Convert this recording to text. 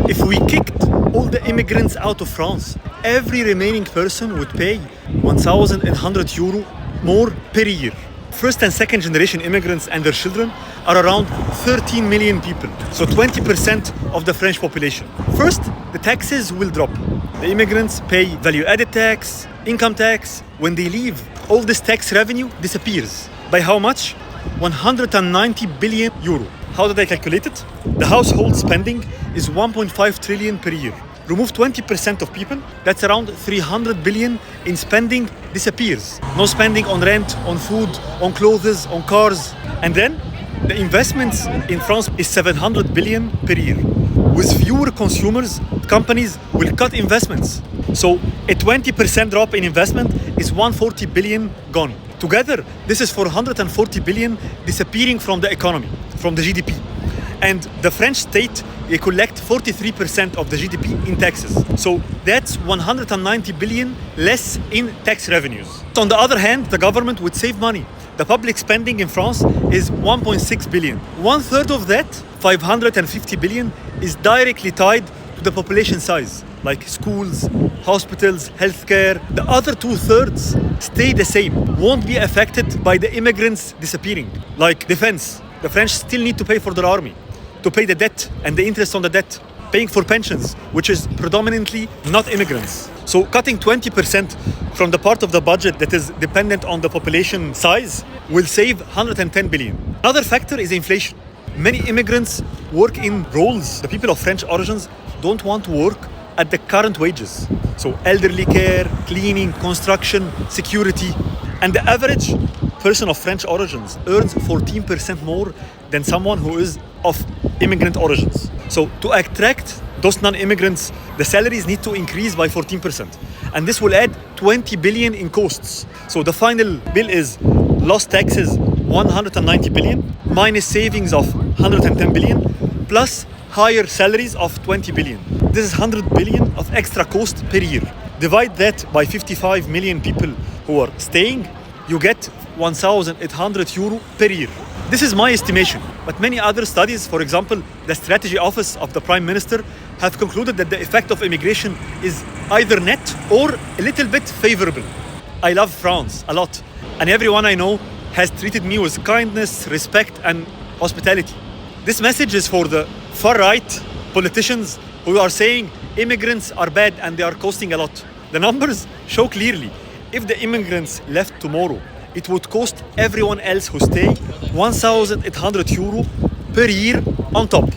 If we kicked all the immigrants out of France, every remaining person would pay 1,100 euro more per year. First and second generation immigrants and their children are around 13 million people, so 20% of the French population. First, the taxes will drop. The immigrants pay value-added tax, income tax. When they leave, all this tax revenue disappears. By how much? 190 billion euro. How did I calculate it? The household spending is 1.5 trillion per year. Remove 20% of people, that's around 300 billion in spending disappears. No spending on rent, on food, on clothes, on cars. And then the investments in France is 700 billion per year. With fewer consumers, companies will cut investments. So a 20% drop in investment is 140 billion gone. Together, this is 440 billion disappearing from the economy, from the GDP. And the French state, they collect 43% of the GDP in taxes. So that's 190 billion less in tax revenues. On the other hand, the government would save money. The public spending in France is 1.6 billion. One third of that, 550 billion, is directly tied to the population size, like schools, hospitals, healthcare. The other 2/3 stay the same, won't be affected by the immigrants disappearing, like defense. The French still need to pay for their army, to pay the debt and the interest on the debt, paying for pensions, which is predominantly not immigrants. So cutting 20% from the part of the budget that is dependent on the population size will save 110 billion. Another factor is inflation. Many immigrants work in roles the people of French origins don't want to work at the current wages. So elderly care, cleaning, construction, security. And the average person of French origins earns 14% more than someone who is of immigrant origins. So to attract those non-immigrants, the salaries need to increase by 14%. And this will add 20 billion in costs. So the final bill is lost taxes 190 billion, minus savings of 110 billion, plus higher salaries of 20 billion. This is 100 billion of extra cost per year. Divide that by 55 million people who are staying, you get 1,800 euro per year. This is my estimation, but many other studies, for example, the strategy office of the Prime Minister, have concluded that the effect of immigration is either net or a little bit favorable. I love France a lot, and everyone I know has treated me with kindness, respect, and hospitality. This message is for the far-right politicians who are saying immigrants are bad and they are costing a lot. The numbers show clearly, if the immigrants left tomorrow, it would cost everyone else who stay 1,800 euro per year on top.